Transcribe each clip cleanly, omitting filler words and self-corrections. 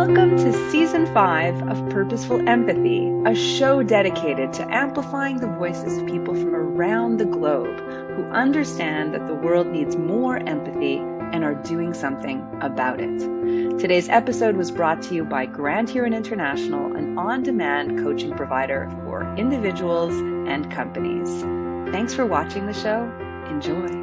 Welcome to Season 5 of Purposeful Empathy, a show dedicated to amplifying the voices of people from around the globe who understand that the world needs more empathy and are doing something about it. Today's episode was brought to you by Grand Heron International, an on-demand coaching provider for individuals and companies. Thanks for watching the show. Enjoy.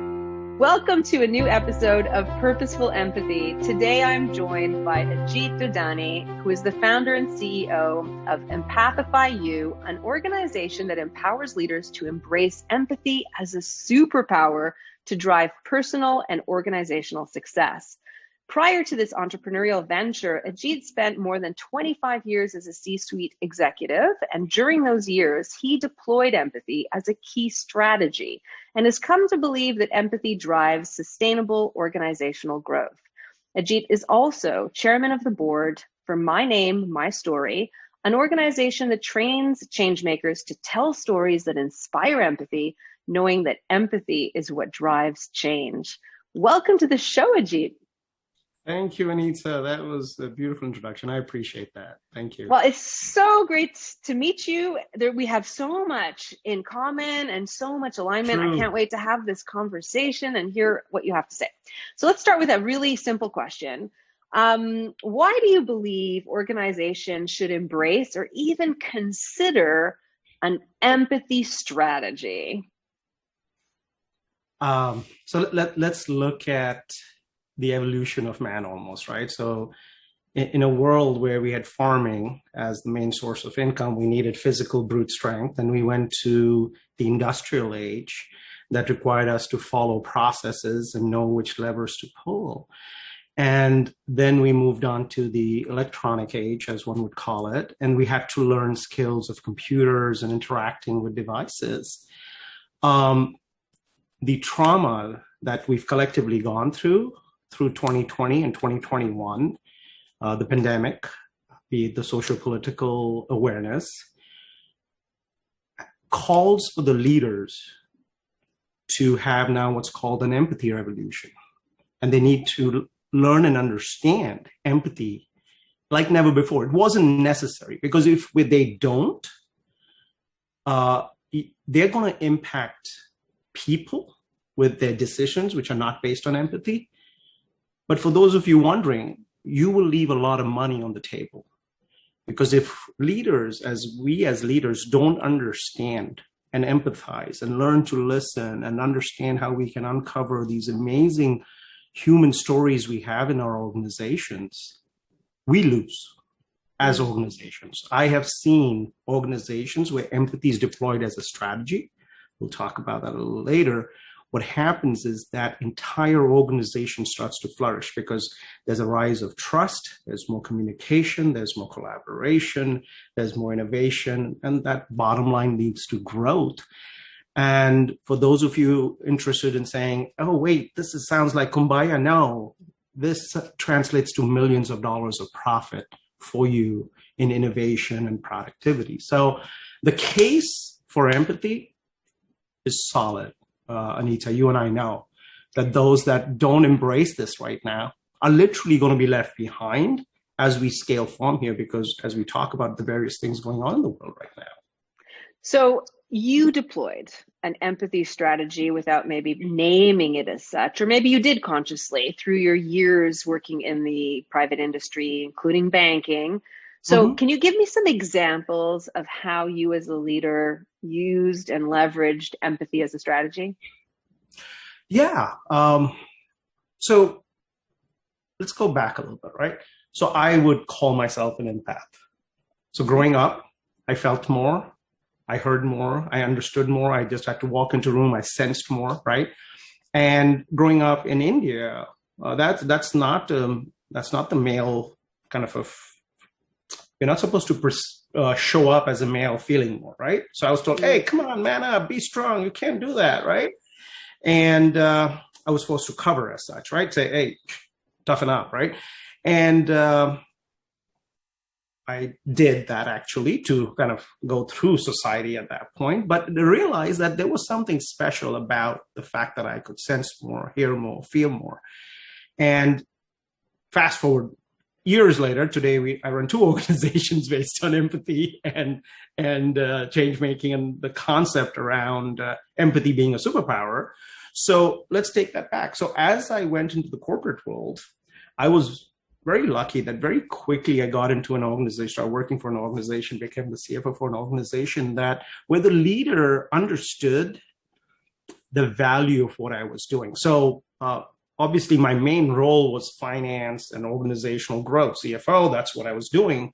Welcome to a new episode of Purposeful Empathy. Today I'm joined by Ajit Dodani, who is the founder and CEO of EmpathifyU, an organization that empowers leaders to embrace empathy as a superpower to drive personal and organizational success. Prior to this entrepreneurial venture, Ajit spent more than 25 years as a C-suite executive, and during those years, he deployed empathy as a key strategy and has come to believe that empathy drives sustainable organizational growth. Ajit is also chairman of the board for My Name, My Story, an organization that trains changemakers to tell stories that inspire empathy, knowing that empathy is what drives change. Welcome to the show, Ajit. Thank you, Anita. That was a beautiful introduction. I appreciate that. Thank you. Well, it's so great to meet you. We have so much in common and so much alignment. True. I can't wait to have this conversation and hear what you have to say. So let's start with a really simple question. Why do you believe organizations should embrace or even consider an empathy strategy? So let's look at the evolution of man almost, right? So in a world where we had farming as the main source of income, we needed physical brute strength, and we went to the industrial age that required us to follow processes and know which levers to pull. And then we moved on to the electronic age, as one would call it, and we had to learn skills of computers and interacting with devices. The trauma that we've collectively gone through 2020 and 2021, the pandemic, the social-political awareness, calls for the leaders to have now what's called an empathy revolution. And they need to learn and understand empathy like never before. It wasn't necessary, because if they don't, they're going to impact people with their decisions, which are not based on empathy. But for those of you wondering, you will leave a lot of money on the table. Because if leaders, as leaders, don't understand and empathize and learn to listen and understand how we can uncover these amazing human stories we have in our organizations, we lose as organizations. I have seen organizations where empathy is deployed as a strategy. We'll talk about that a little later. What happens is that entire organization starts to flourish because there's a rise of trust, there's more communication, there's more collaboration, there's more innovation, and that bottom line leads to growth. And for those of you interested in saying, oh, wait, sounds like kumbaya. No, this translates to millions of dollars of profit for you in innovation and productivity. So the case for empathy is solid. Anita, you and I know that those that don't embrace this right now are literally going to be left behind as we scale from here, because as we talk about the various things going on in the world right now. So you deployed an empathy strategy without maybe naming it as such, or maybe you did consciously through your years working in the private industry, including banking. So Can you give me some examples of how you as a leader used and leveraged empathy as a strategy? Yeah. So let's go back a little bit, right? So I would call myself an empath. So growing up, I felt more, I heard more, I understood more. I just had to walk into a room, I sensed more, right? And growing up in India, that's not the male kind of you're not supposed to show up as a male feeling more, right? So I was told, hey, come on, man up, be strong. You can't do that, right? And I was supposed to cover as such, right? Say, hey, toughen up, right? And I did that actually to kind of go through society at that point, but to realize that there was something special about the fact that I could sense more, hear more, feel more. And fast forward years later, today I run two organizations based on empathy and change making and the concept around empathy being a superpower. So let's take that back. So as I went into the corporate world, I was very lucky that very quickly I got into an organization, started working for an organization, became the CFO for an organization where the leader understood the value of what I was doing. So obviously my main role was finance and organizational growth, CFO, that's what I was doing.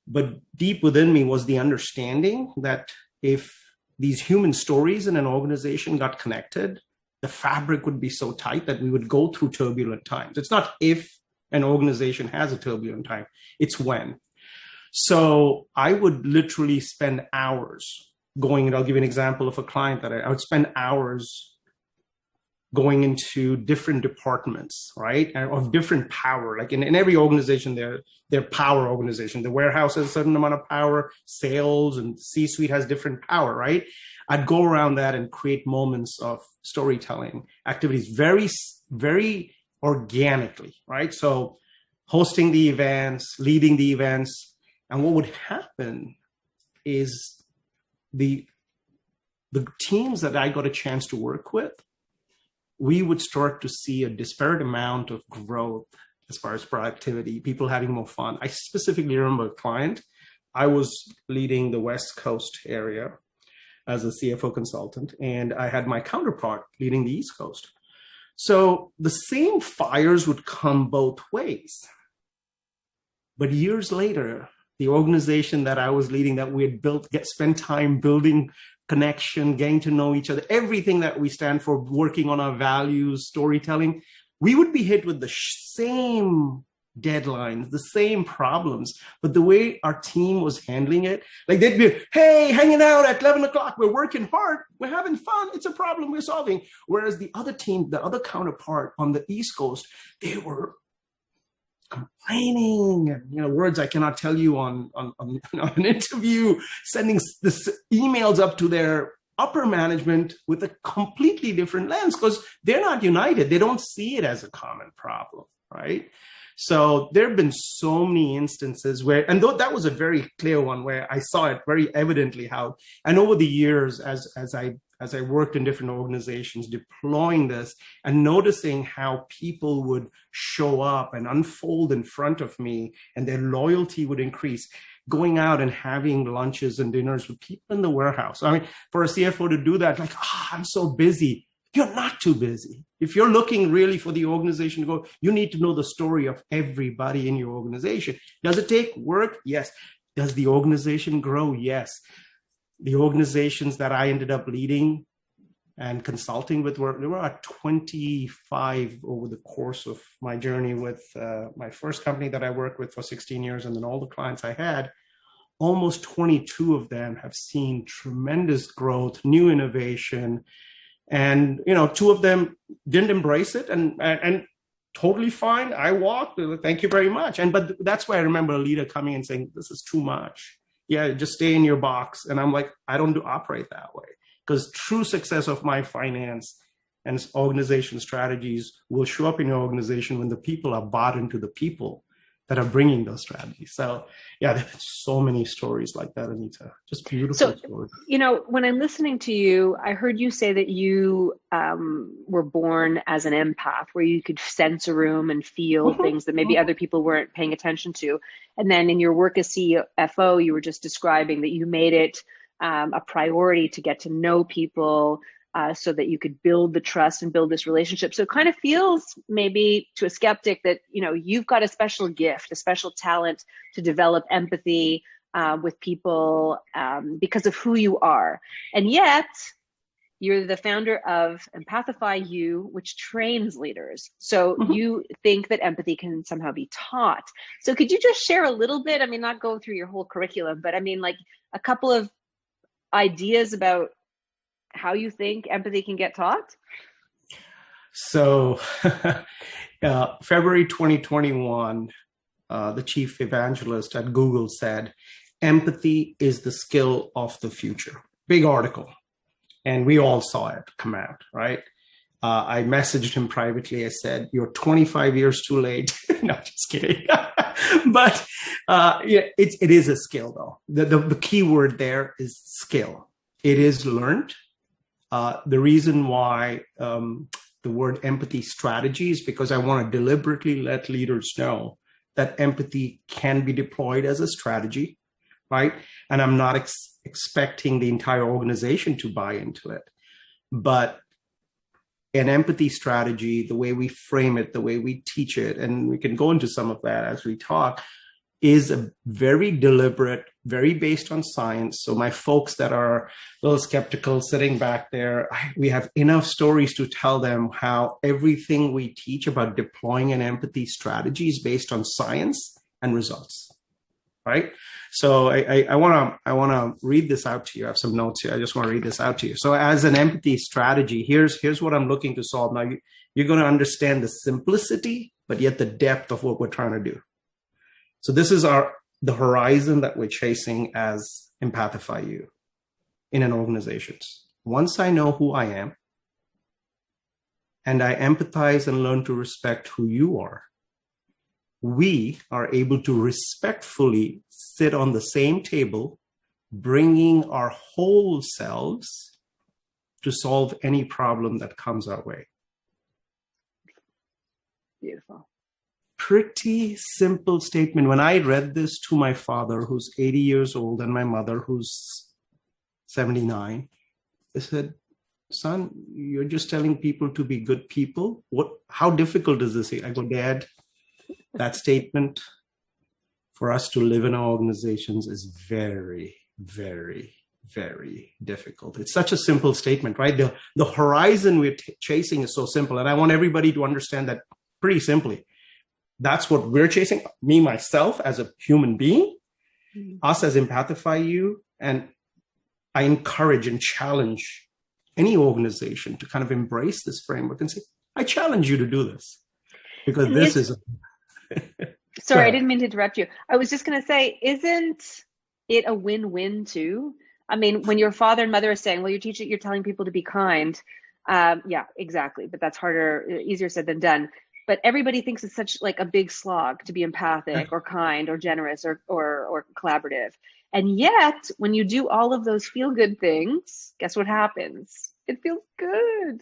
But deep within me was the understanding that if these human stories in an organization got connected, the fabric would be so tight that we would go through turbulent times. It's not if an organization has a turbulent time, it's when. So I would literally spend hours going, and I'll give you an example of a client that I would spend hours going into different departments, right, of different power. Like in every organization, they're power organization. The warehouse has a certain amount of power, sales and C-suite has different power, right? I'd go around that and create moments of storytelling activities very, very organically, right? So hosting the events, leading the events. And what would happen is the teams that I got a chance to work with, we would start to see a disparate amount of growth as far as productivity, people having more fun. I specifically remember a client. I was leading the West Coast area as a CFO consultant, and I had my counterpart leading the East Coast. So the same fires would come both ways. But years later, the organization that I was leading, that we had built, spent time building connection, getting to know each other, everything that we stand for, working on our values, storytelling, we would be hit with the same deadlines, the same problems. But the way our team was handling it, like they'd be, hey, hanging out at 11 o'clock, we're working hard, we're having fun, it's a problem we're solving. Whereas the other team, the other counterpart on the East Coast, they were complaining, words I cannot tell you on an interview, sending this emails up to their upper management with a completely different lens because they're not united. They don't see it as a common problem, right? So there have been so many instances where, and though that was a very clear one where I saw it very evidently how, and over the years as I worked in different organizations deploying this and noticing how people would show up and unfold in front of me and their loyalty would increase, going out and having lunches and dinners with people in the warehouse. I mean, for a CFO to do that, like, I'm so busy. You're not too busy. If you're looking really for the organization to go, you need to know the story of everybody in your organization. Does it take work? Yes. Does the organization grow? Yes. The organizations that I ended up leading and consulting with there were 25 over the course of my journey with my first company that I worked with for 16 years. And then all the clients I had, almost 22 of them have seen tremendous growth, new innovation. And, 2 of them didn't embrace it and totally fine. I walked, thank you very much. But that's why I remember a leader coming and saying, this is too much. Yeah, just stay in your box. And I'm like, I don't operate that way, because true success of my finance and organization strategies will show up in your organization when the people are bought into the people that are bringing those strategies. So yeah, there's so many stories like that, Anita. Just beautiful stories. When I'm listening to you, I heard you say that you were born as an empath, where you could sense a room and feel things that maybe other people weren't paying attention to. And then in your work as CFO, you were just describing that you made it a priority to get to know people, so that you could build the trust and build this relationship. So it kind of feels maybe to a skeptic that, you've got a special gift, a special talent to develop empathy with people because of who you are. And yet you're the founder of EmpathifyU, which trains leaders. So you think that empathy can somehow be taught. So could you just share a little bit, not go through your whole curriculum, but like a couple of ideas about how you think empathy can get taught? So February 2021, the chief evangelist at Google said, empathy is the skill of the future. Big article. And we all saw it come out, right? I messaged him privately. I said, you're 25 years too late. No, just kidding. But yeah, it is a skill, though. The key word there is skill. It is learned. The reason why the word empathy strategy is because I want to deliberately let leaders know that empathy can be deployed as a strategy, right? And I'm not expecting the entire organization to buy into it. But an empathy strategy, the way we frame it, the way we teach it, and we can go into some of that as we talk, is a very deliberate, very based on science. So my folks that are a little skeptical sitting back there, we have enough stories to tell them how everything we teach about deploying an empathy strategy is based on science and results, right? So I want to read this out to you. I have some notes here. I just want to read this out to you. So as an empathy strategy, here's what I'm looking to solve. Now you're going to understand the simplicity, but yet the depth of what we're trying to do. So this is the horizon that we're chasing as EmpathifyU in an organization. Once I know who I am and I empathize and learn to respect who you are, we are able to respectfully sit on the same table, bringing our whole selves to solve any problem that comes our way. Beautiful. Pretty simple statement. When I read this to my father, who's 80 years old, and my mother, who's 79, I said, son, you're just telling people to be good people? How difficult is this? I go, Dad, that statement for us to live in our organizations is very, very, very difficult. It's such a simple statement, right? The horizon we're chasing is so simple. And I want everybody to understand that pretty simply. That's what we're chasing, me, myself, as a human being, us as EmpathifyU. And I encourage and challenge any organization to kind of embrace this framework and say, I challenge you to do this. Because this is... Sorry, I didn't mean to interrupt you. I was just going to say, isn't it a win-win too? I mean, when your father and mother are saying, well, you're telling people to be kind. Yeah, exactly. But that's easier said than done. But everybody thinks it's such like a big slog to be empathic or kind or generous or collaborative. And yet, when you do all of those feel-good things, guess what happens? It feels good.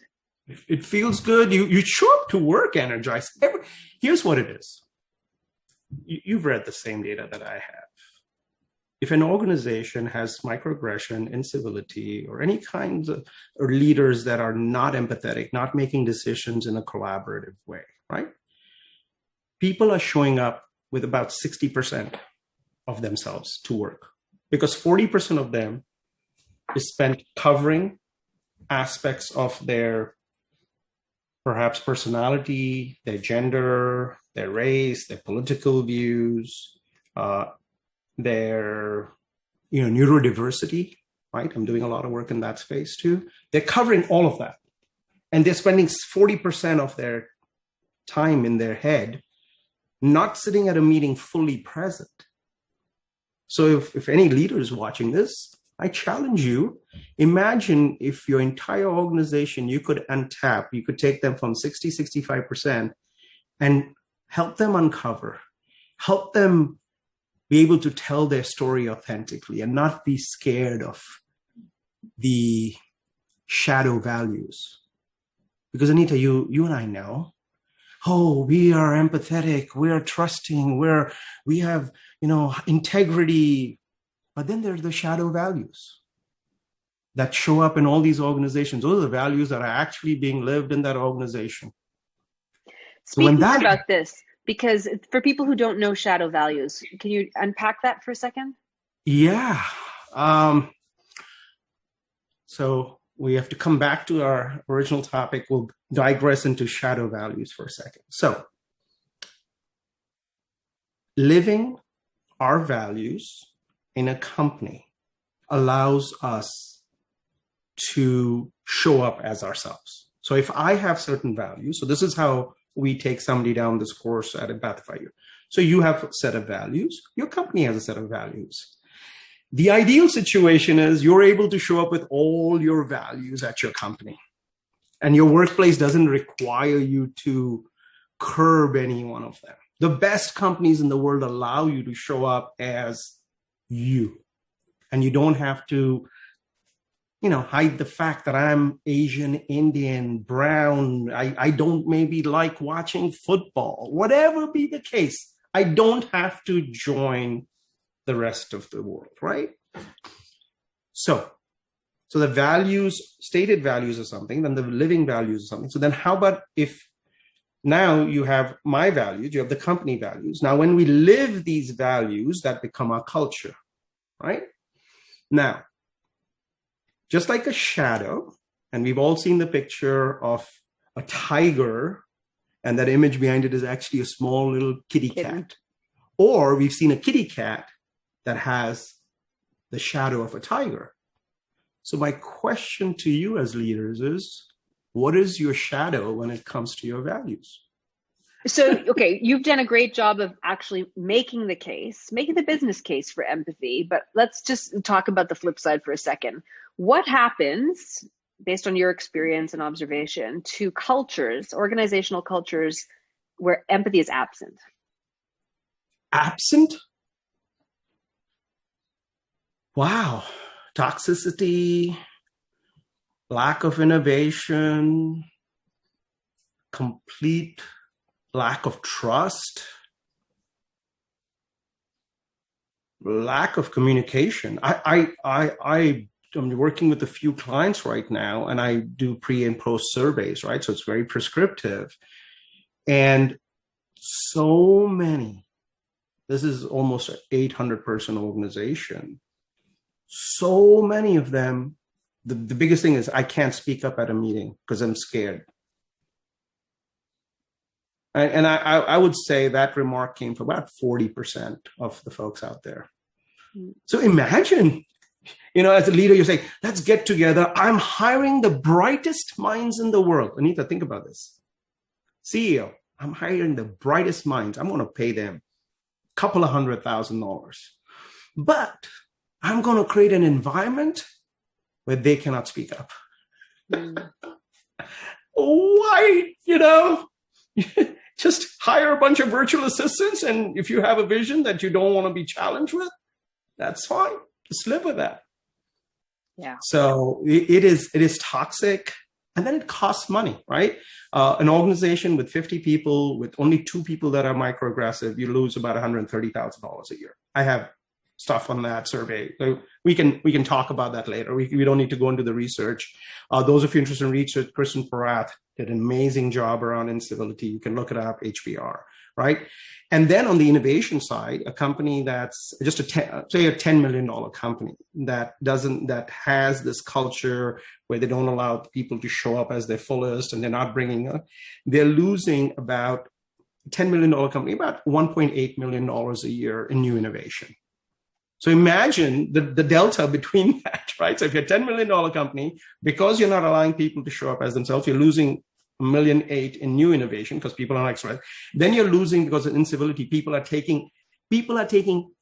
It feels good. You show up to work energized. Here's what it is. You've read the same data that I have. If an organization has microaggression, incivility, or any kinds of or leaders that are not empathetic, not making decisions in a collaborative way, right? People are showing up with about 60% of themselves to work because 40% of them is spent covering aspects of their perhaps personality, their gender, their race, their political views, their neurodiversity, right? I'm doing a lot of work in that space too. They're covering all of that. And they're spending 40% of their time in their head, not sitting at a meeting fully present. So if any leader is watching this, I challenge you, imagine if your entire organization, you could untap, you could take them from 60, 65% and help them uncover, help them be able to tell their story authentically and not be scared of the shadow values. Because Anita, you and I know, we are empathetic, we are trusting, we have, integrity. But then there are the shadow values that show up in all these organizations. Those are the values that are actually being lived in that organization. Speak more about this, because for people who don't know shadow values, can you unpack that for a second? Yeah. So we have to come back to our original topic. We'll digress into shadow values for a second. So living our values in a company allows us to show up as ourselves. So if I have certain values, so this is how we take somebody down this course at EmpathifyU. So you have a set of values, your company has a set of values. The ideal situation is you're able to show up with all your values at your company. And your workplace doesn't require you to curb any one of them. The best companies in the world allow you to show up as you. And you don't have to, hide the fact that I'm Asian, Indian, brown. I don't maybe like watching football, whatever be the case. I don't have to join the rest of the world, right? So the values, stated values are something, then the living values are something. So then how about if now you have my values, you have the company values. Now, when we live these values, that become our culture, right? Now, just like a shadow, and we've all seen the picture of a tiger, and that image behind it is actually a small little kitty cat. Or we've seen a kitty cat that has the shadow of a tiger. So my question to you as leaders is, what is your shadow when it comes to your values? So, okay, you've done a great job of actually making the business case for empathy, but let's just talk about the flip side for a second. What happens, based on your experience and observation, to cultures, organizational cultures, where empathy is absent? Absent? Wow. Toxicity, lack of innovation, complete lack of trust, lack of communication. I'm working with a few clients right now, and I do pre and post surveys, right? So it's very prescriptive. And so many, this is almost an 800-person organization. So many of them, the biggest thing is I can't speak up at a meeting because I'm scared. And I would say that remark came from about 40% of the folks out there. So imagine, as a leader, you're saying, let's get together. I'm hiring the brightest minds in the world. Anita, think about this. CEO, I'm hiring the brightest minds. I'm going to pay them a couple of $100,000. But I'm going to create an environment where they cannot speak up. Why, just hire a bunch of virtual assistants. And if you have a vision that you don't want to be challenged with, that's fine. Just live with that. Yeah. So it is toxic. And then it costs money, right? An organization with 50 people, with only 2 people that are microaggressive, you lose about $130,000 a year. I have stuff on that survey. So we can talk about that later. We don't need to go into the research. Those of you interested in research, Kristen Porath did an amazing job around incivility. You can look it up, HBR, right? And then on the innovation side, a company that's just a $10 million company that has this culture where they don't allow people to show up as their fullest, and they're not bringing up, they're losing about $10 million company, about $1.8 million a year in new innovation. So imagine the delta between that, right? So if you're a $10 million company, because you're not allowing people to show up as themselves, you're losing $1.8 million in new innovation because people are not expressed. Then you're losing because of incivility. People are taking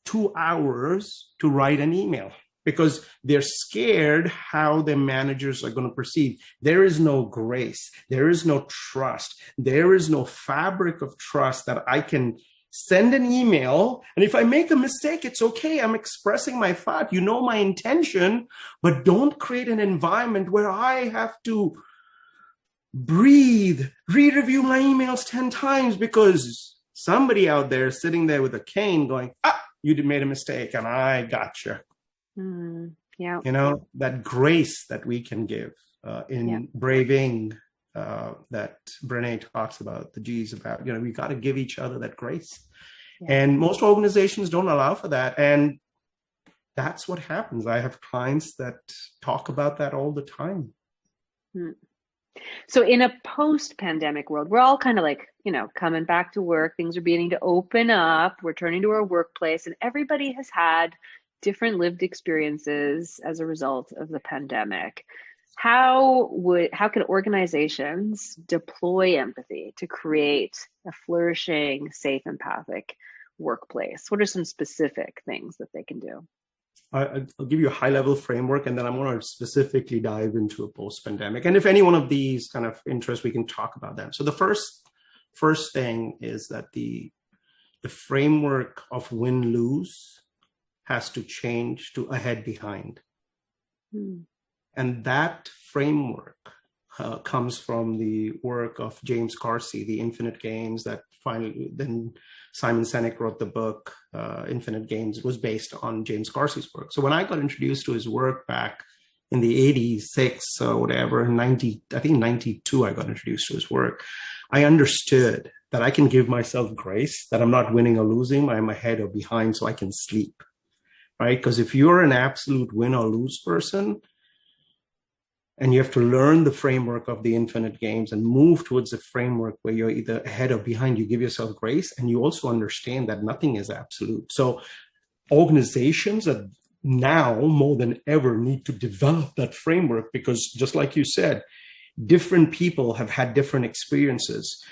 2 hours to write an email because they're scared how their managers are going to perceive. There is no grace. There is no trust. There is no fabric of trust that I can send an email, and if I make a mistake, it's okay. I'm expressing my thought. My intention, but don't create an environment where I have to breathe, re-review my emails 10 times because somebody out there is sitting there with a cane going, you made a mistake and I got you. Yeah. That grace that we can give in braving that Brené talks about, the G's about, we got to give each other that grace. Yeah. And most organizations don't allow for that. And that's what happens. I have clients that talk about that all the time. So in a post-pandemic world, we're all kind of like, coming back to work, things are beginning to open up, we're turning to our workplace, and everybody has had different lived experiences as a result of the pandemic. How can organizations deploy empathy to create a flourishing, safe, empathic workplace? What are some specific things that they can do? I'll give you a high-level framework, and then I'm going to specifically dive into a post-pandemic. And if any one of these kind of interests, we can talk about them. So the first thing is that the framework of win-lose has to change to ahead-behind. And that framework comes from the work of James Carsey, The Infinite Games, that finally, then Simon Sinek wrote the book, Infinite Games. It was based on James Carsey's work. So when I got introduced to his work back in the 86 or whatever, 90, I think 92, I got introduced to his work, I understood that I can give myself grace, that I'm not winning or losing, I'm ahead or behind, so I can sleep, right? Because if you're an absolute win or lose person, and you have to learn the framework of the infinite games and move towards a framework where you're either ahead or behind, you give yourself grace, and you also understand that nothing is absolute. So organizations are now more than ever need to develop that framework, because just like you said, different people have had different experiences.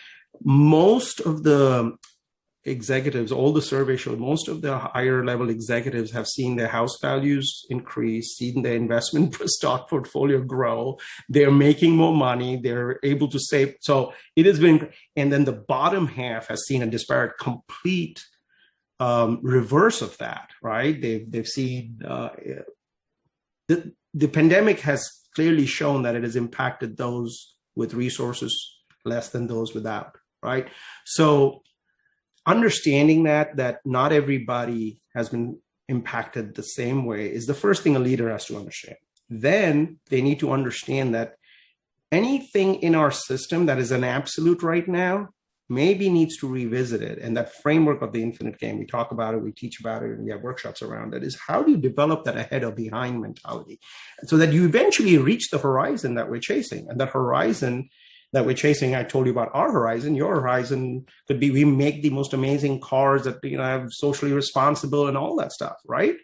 Most of the executives, all the surveys show, most of the higher level executives have seen their house values increase, seen their investment stock portfolio grow. They're making more money. They're able to save. So it has been, and then the bottom half has seen a disparate, complete reverse of that, right? They've seen the pandemic has clearly shown that it has impacted those with resources less than those without, right? So understanding that not everybody has been impacted the same way is the first thing a leader has to understand. Then they need to understand that anything in our system that is an absolute right now maybe needs to revisit it. And that framework of the infinite game, we talk about it, we teach about it, and we have workshops around it, is how do you develop that ahead or behind mentality so that you eventually reach the horizon that we're chasing. And that horizon that we're chasing, I told you about our horizon. Your horizon could be we make the most amazing cars that have socially responsible and all that stuff, right?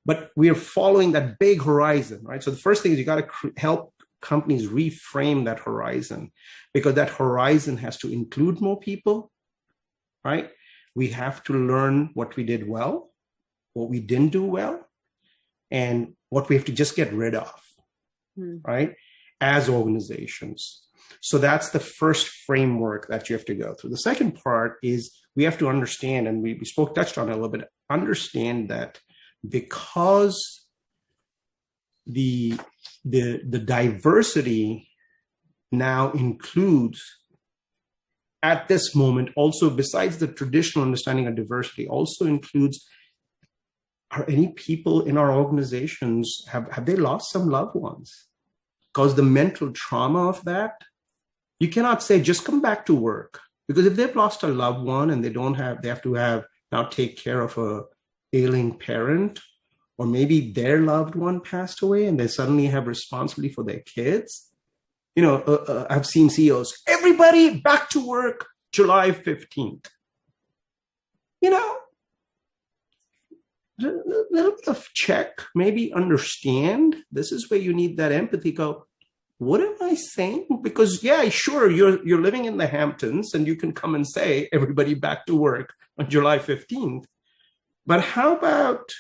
But we are following that big horizon, right? So the first thing is you got to help companies reframe that horizon, because that horizon has to include more people, right? We have to learn what we did well, what we didn't do well, and what we have to just get rid of, right? As organizations. So that's the first framework that you have to go through. The second part is we have to understand, and we touched on it a little bit, understand that because the diversity now includes, at this moment, also besides the traditional understanding of diversity, also includes, are any people in our organizations, have they lost some loved ones? Because the mental trauma of that, you cannot say just come back to work, because if they've lost a loved one and they have to now take care of a ailing parent, or maybe their loved one passed away and they suddenly have responsibility for their kids. I've seen CEOs, everybody back to work July 15th. A little bit of check, maybe understand. This is where you need that empathy. Go, what am I saying? Because sure, you're living in the Hamptons and you can come and say everybody back to work on July 15th. But how about,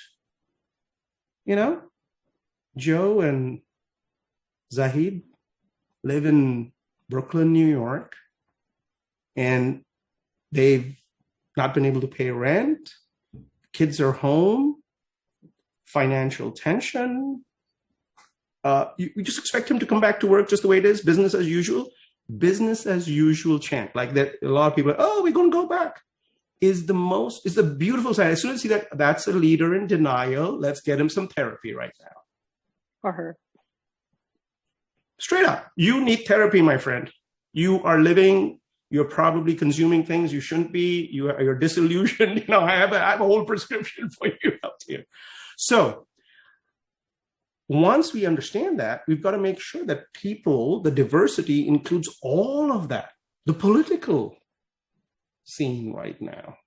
Joe and Zahid live in Brooklyn, New York, and they've not been able to pay rent. Kids are home, financial tension. You just expect him to come back to work just the way it is, business as usual. Business as usual chant. Like that, a lot of people are, we're going to go back. Is the beautiful side. As soon as you see that's a leader in denial, let's get him some therapy right now. Or her. Straight up. You need therapy, my friend. You are living, you're probably consuming things you shouldn't be. You're disillusioned. I have a whole prescription for you out here. So once we understand that, we've got to make sure that the diversity includes all of that. The political scene right now,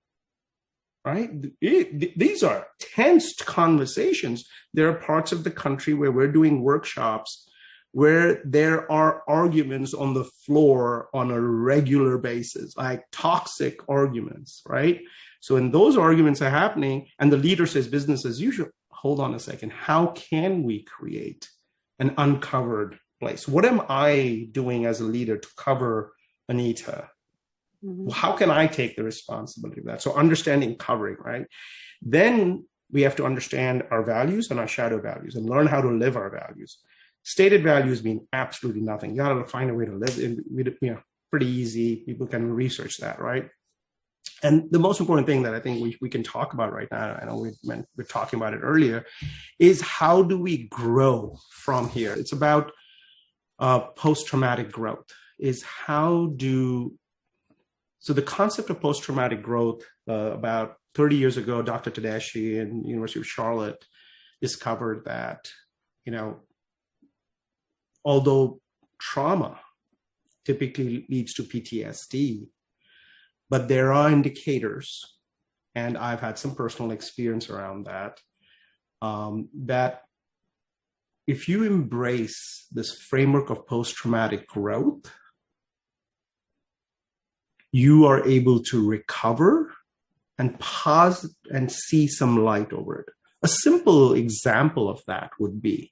right? These are tense conversations. There are parts of the country where we're doing workshops where there are arguments on the floor on a regular basis, like toxic arguments, right? So when those arguments are happening and the leader says business as usual, hold on a second. How can we create an uncovered place? What am I doing as a leader to cover Anita? Mm-hmm. How can I take the responsibility of that? So understanding covering, right? Then we have to understand our values and our shadow values and learn how to live our values. Stated values mean absolutely nothing. You got to find a way to live. Pretty easy. People can research that, right? And the most important thing that I think we can talk about right now, I know we're talking about it earlier, is how do we grow from here? It's about post-traumatic growth. So the concept of post-traumatic growth, about 30 years ago, Dr. Tedeschi in the University of Charlotte discovered that, although trauma typically leads to PTSD, but there are indicators, and I've had some personal experience around that, that if you embrace this framework of post-traumatic growth, you are able to recover and pause and see some light over it. A simple example of that would be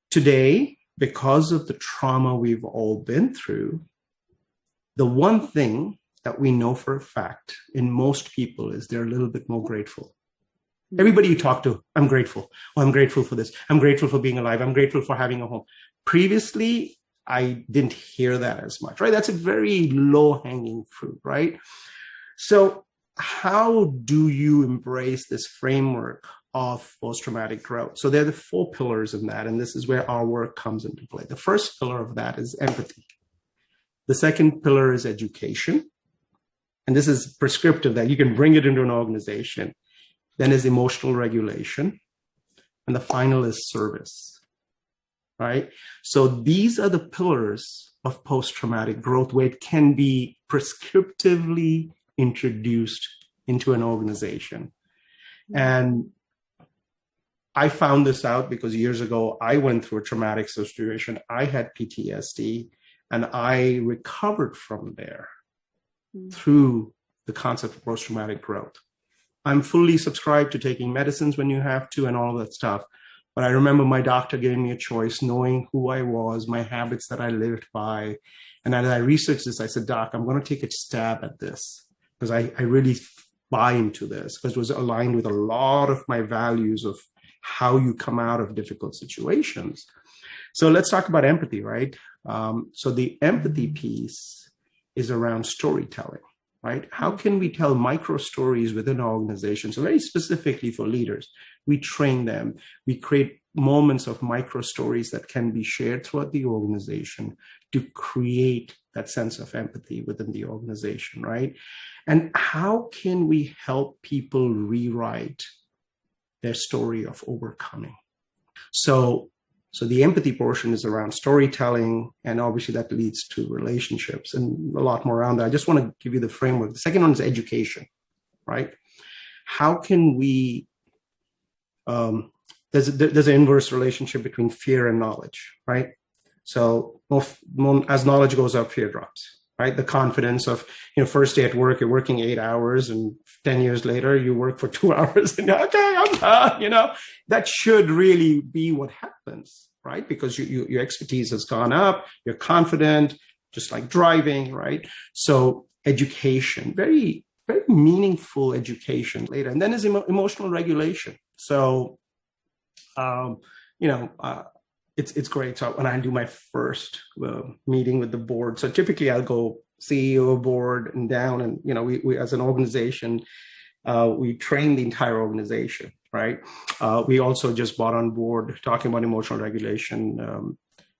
today, because of the trauma we've all been through, the one thing that we know for a fact in most people is they're a little bit more grateful. Everybody you talk to, I'm grateful. Oh, I'm grateful for this. I'm grateful for being alive. I'm grateful for having a home. Previously, I didn't hear that as much, right? That's a very low-hanging fruit, right? So how do you embrace this framework of post-traumatic growth? So there are the 4 pillars in that, and this is where our work comes into play. The first pillar of that is empathy. The second pillar is education. And this is prescriptive that you can bring it into an organization. Then is emotional regulation. And the final is service, right? So these are the pillars of post-traumatic growth where it can be prescriptively introduced into an organization. And I found this out because years ago, I went through a traumatic situation. I had PTSD, and I recovered from there through the concept of post-traumatic growth. I'm fully subscribed to taking medicines when you have to and all of that stuff. But I remember my doctor giving me a choice, knowing who I was, my habits that I lived by. And as I researched this, I said, Doc, I'm going to take a stab at this because I really buy into this because it was aligned with a lot of my values of how you come out of difficult situations. So let's talk about empathy, right? So the empathy piece is around storytelling, right? How can we tell micro stories within our organization? So very specifically for leaders, we train them. We create moments of micro stories that can be shared throughout the organization to create that sense of empathy within the organization, right? And how can we help people rewrite their story of overcoming? So the empathy portion is around storytelling, and obviously that leads to relationships and a lot more around that. I just want to give you the framework. The second one is education, right? How can we, there's an inverse relationship between fear and knowledge, right? So as knowledge goes up, fear drops, right? The confidence of, first day at work, you're working 8 hours, and 10 years later, you work for 2 hours and okay, I'm done, that should really be what happens, right? Because your expertise has gone up, you're confident, just like driving, right? So education, very, very meaningful education later. And then is emotional regulation. So, it's great. So when I do my first meeting with the board, so typically I'll go CEO, board, and down, and we as an organization, we train the entire organization, right? We also just brought on board, talking about emotional regulation,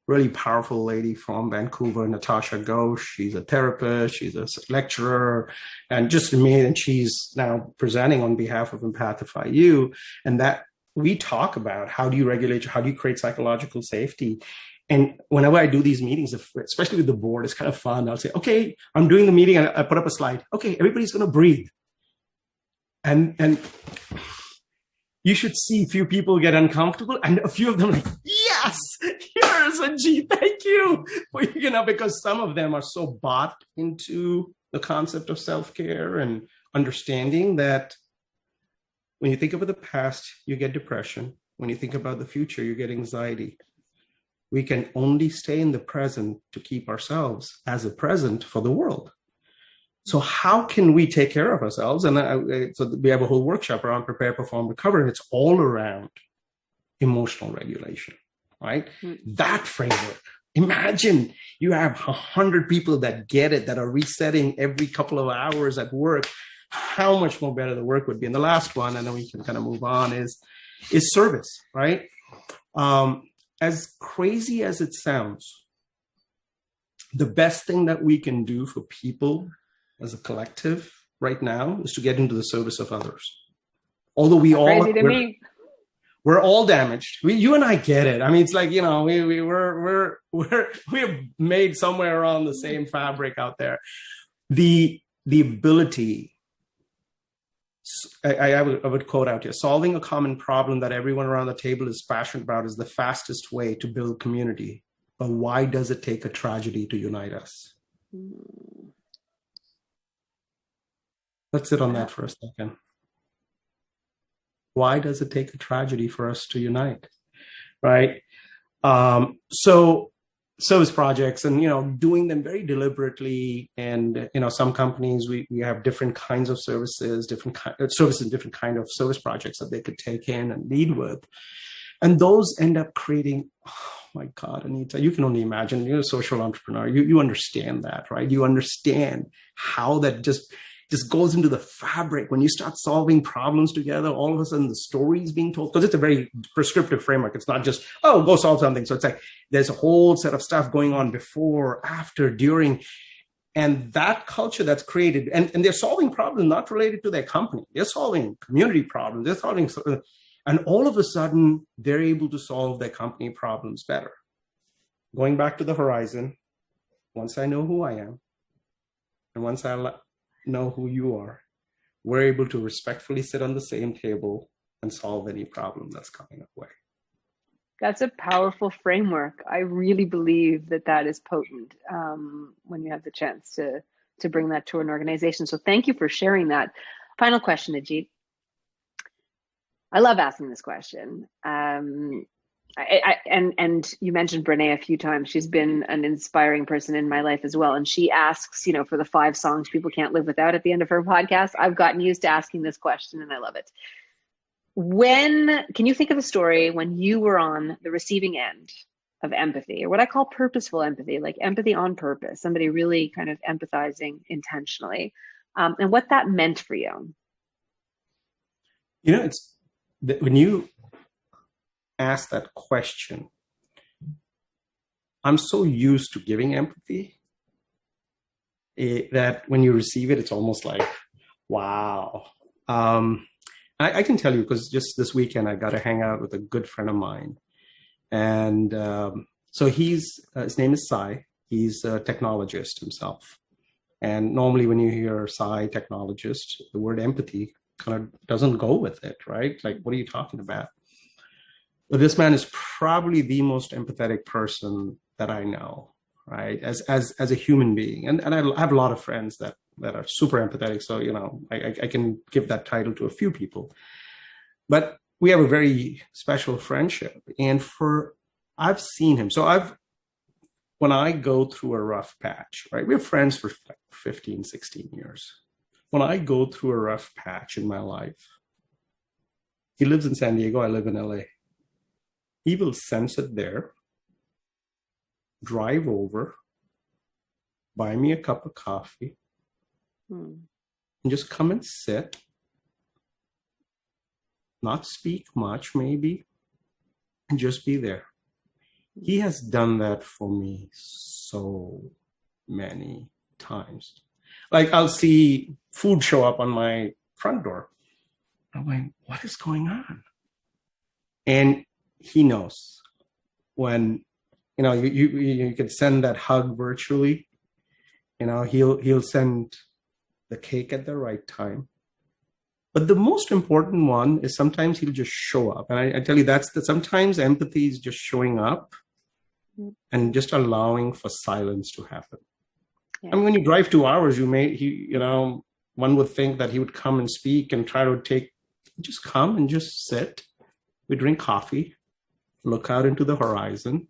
really powerful lady from Vancouver, Natasha Ghosh. She's a therapist, she's a lecturer, and just amazing. And she's now presenting on behalf of EmpathifyU, and that we talk about how do you regulate, how do you create psychological safety. And whenever I do these meetings, especially with the board, it's kind of fun. I'll say, okay, I'm doing the meeting, and I put up a slide. Okay, everybody's going to breathe. And you should see a few people get uncomfortable, and a few of them like, yes, here's Ajit, thank you. Because some of them are so bought into the concept of self-care and understanding that when you think about the past, you get depression. When you think about the future, you get anxiety. We can only stay in the present to keep ourselves as a present for the world. So how can we take care of ourselves? And so we have a whole workshop around prepare, perform, recover. And it's all around emotional regulation, right? That framework. Imagine you have 100 people that get it, that are resetting every couple of hours at work. How much more better the work would be. And the last one, and then we can kind of move on, is service, right? As crazy as it sounds, the best thing that we can do for people as a collective right now is to get into the service of others. Although we're all damaged. You and I get it. I mean, it's like, we're made somewhere around the same fabric out there. The ability, I would quote out here, solving a common problem that everyone around the table is passionate about is the fastest way to build community. But why does it take a tragedy to unite us? Let's sit on that for a second. Why does it take a tragedy for us to unite, right? So service projects and, doing them very deliberately. And, some companies, we have different kinds of services, different kind of service projects that they could take in and lead with. And those end up creating, oh my God, Anita, you can only imagine, you're a social entrepreneur. You understand that, right? You understand how that just goes into the fabric. When you start solving problems together, all of a sudden the story is being told, because it's a very prescriptive framework. It's not just, go solve something. So it's like, there's a whole set of stuff going on before, after, during, and that culture that's created, and they're solving problems not related to their company. They're solving community problems. They're solving, and all of a sudden they're able to solve their company problems better. Going back to the horizon, once I know who I am, and once I know who you are, we're able to respectfully sit on the same table and solve any problem that's coming our way. That's a powerful framework. I really believe that is potent when you have the chance to bring that to an organization. So thank you for sharing that. Final question, Ajit. I love asking this question. And you mentioned Brene a few times. She's been an inspiring person in my life as well. And she asks, for the 5 songs people can't live without at the end of her podcast. I've gotten used to asking this question and I love it. Can you think of a story when you were on the receiving end of empathy, or what I call purposeful empathy, like empathy on purpose, somebody really kind of empathizing intentionally, and what that meant for you? It's when you ask that question, I'm so used to giving empathy that when you receive it, it's almost like, wow. I can tell you, because just this weekend, I got to hang out with a good friend of mine. And so his name is Sai. He's a technologist himself. And normally when you hear Sai, technologist, the word empathy kind of doesn't go with it, right? Like, what are you talking about? But this man is probably the most empathetic person that I know, right? As a human being. And I have a lot of friends that are super empathetic. So, I can give that title to a few people. But we have a very special friendship. And I've seen him. So when I go through a rough patch, right? We're friends for like 15, 16 years. When I go through a rough patch in my life, he lives in San Diego, I live in LA. He will sense it there, drive over, buy me a cup of coffee, and just come and sit, not speak much maybe, and just be there. He has done that for me so many times. Like, I'll see food show up on my front door. I'm like, what is going on? And he knows when, you can send that hug virtually. He'll send the cake at the right time. But the most important one is sometimes he'll just show up. And I tell you, sometimes empathy is just showing up and just allowing for silence to happen. Yeah. I mean, when you drive 2 hours, one would think that he would come and speak and try to just come and just sit. We drink coffee, look out into the horizon,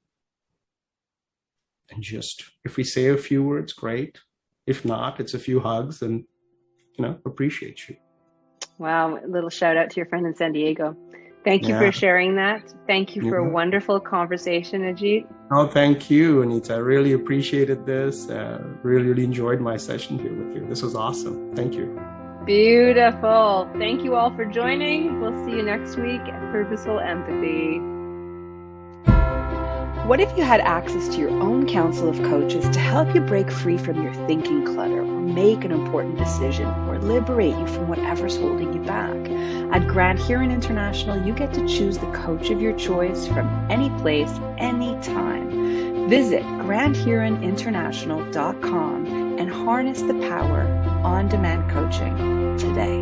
and just, if we say a few words, great. If not, it's a few hugs and, appreciate you. Wow. A little shout out to your friend in San Diego. Thank you for sharing that. Thank you for a wonderful conversation, Ajit. Oh, thank you, Anita. I really appreciated this. Really enjoyed my session here with you. This was awesome. Thank you. Beautiful. Thank you all for joining. We'll see you next week at Purposeful Empathy. What if you had access to your own council of coaches to help you break free from your thinking clutter, or make an important decision, or liberate you from whatever's holding you back? At Grand Heron International, you get to choose the coach of your choice from any place, anytime. Visit grandheroninternational.com and harness the power on demand coaching today.